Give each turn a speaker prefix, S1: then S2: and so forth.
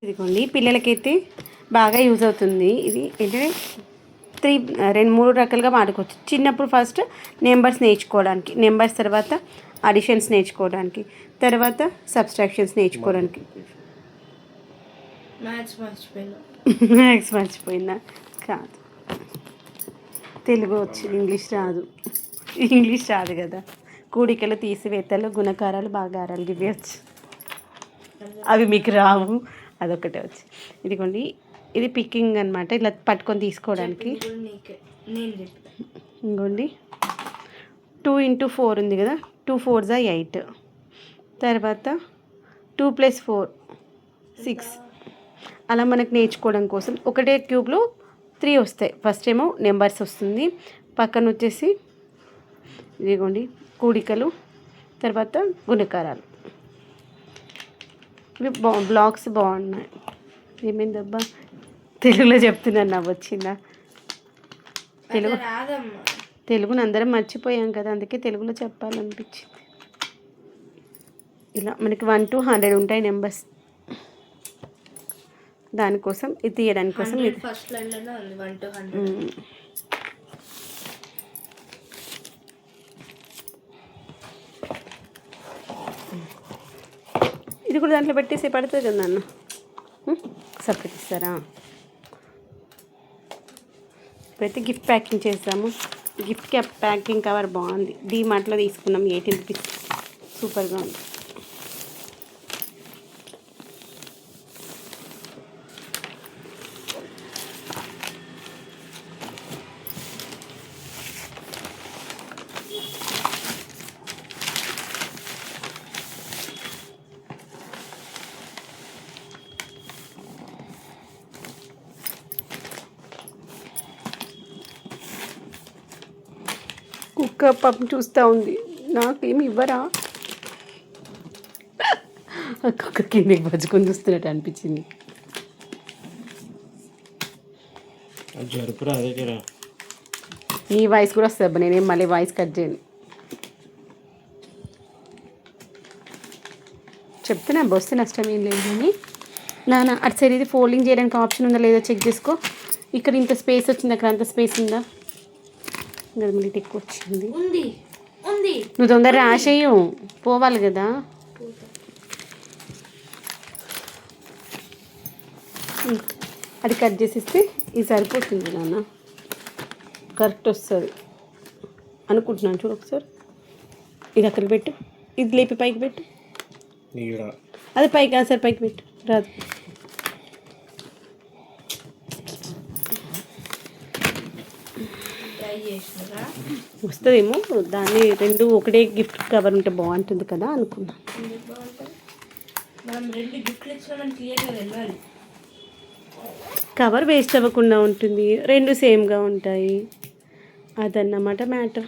S1: ఇదిగోండి పిల్లలకైతే బాగా యూజ్ అవుతుంది. ఇది ఏంటంటే 3 రకాలుగా వాడుకోవచ్చు. చిన్నప్పుడు ఫస్ట్ నెంబర్స్ నేర్చుకోవడానికి, నెంబర్స్ తర్వాత అడిషన్స్ నేర్చుకోవడానికి, తర్వాత సబ్స్ట్రాక్షన్స్ నేర్చుకోవడానికి. మ్యాథ్స్ మర్చిపోయిందా? కాదు, తెలుగు వచ్చింది, ఇంగ్లీష్ రాదు కదా. కూడికలు, తీసివేతలు, గుణకారాలు, భాగారాలు ఇవి వచ్చు, అవి మీకు రావు, అదొకటే వచ్చి. ఇదిగోండి ఇది పికింగ్ అనమాట, ఇలా పట్టుకొని తీసుకోవడానికి. ఇంకోండి 2 × 4 ఉంది కదా, 2 × 4 = 8, తర్వాత 2 + 4 = 6. అలా మనకు నేర్చుకోవడం కోసం ఒకటే క్యూబ్లో 3 వస్తాయి. ఫస్ట్ ఏమో నెంబర్స్ వస్తుంది, పక్కన వచ్చేసి ఇదిగోండి కూడికలు, తర్వాత గుణకారాలు. ఇవి బ్లాక్స్ బాగున్నాయి. ఏమైందబ్బా తెలుగులో చెప్తున్నాను, నవ్వు వచ్చిందా? తెలుగుని అందరం మర్చిపోయాం కదా, అందుకే తెలుగులో చెప్పాలనిపించింది. ఇలా మనకి 1 to 100 ఉంటాయి నెంబర్స్. దానికోసం ఇది తీయడానికి కోసం ఇది కూడా దాంట్లో పెట్టేసి పడుతుంది కదా అన్న, సపరేట్ ఇస్తారా? ఇప్పుడైతే గిఫ్ట్ ప్యాకింగ్ చేస్తాము. గిఫ్ట్ ప్యాకింగ్ కవర్ బాగుంది, డీమార్ట్లో తీసుకున్నాం, 18 రూపీస్, సూపర్గా ఉంది. కుక్క పాపం చూస్తూ ఉంది, నాకేమి ఇవ్వరా? కుక్క కిందకి బజ్జుకొని చూస్తున్నట్టు అనిపించింది. నీ వాయిస్ కూడా వస్తుంది, నేనేం మళ్ళీ వాయిస్ కట్ చేయను. చెప్తున్నా వస్తే నష్టం ఏం లేదు. కానీ నాన్న అటు సైడ్ ఇది ఫోల్డింగ్ చేయడానికి ఆప్షన్ ఉందా లేదా చెక్ చేసుకో. ఇక్కడ ఇంత స్పేస్ వచ్చింది, అక్కడ అంత స్పేస్ ఉందా? గదిమిలిటి ఎక్కువ వచ్చింది, నువ్వు తొందర రాసేయు, పోవాలి కదా. అది కట్ చేసిస్తే ఇది సరిపోతుంది నాన్న, కరెక్ట్ వస్తుంది అనుకుంటున్నాను. చూడు ఒకసారి, ఇది అక్కడ పెట్టు, ఇది లేపి పైకి పెట్టు, అది పైకి సరే పైకి పెట్టు, రాదు. వస్తుందేమో, దాన్ని 2 ఒకటే గిఫ్ట్ కవర్ ఉంటే బాగుంటుంది కదా అనుకున్నా. కవర్ వేస్ట్ అవ్వకుండా ఉంటుంది, 2 సేమ్గా ఉంటాయి, అదన్నమాట మ్యాటర్.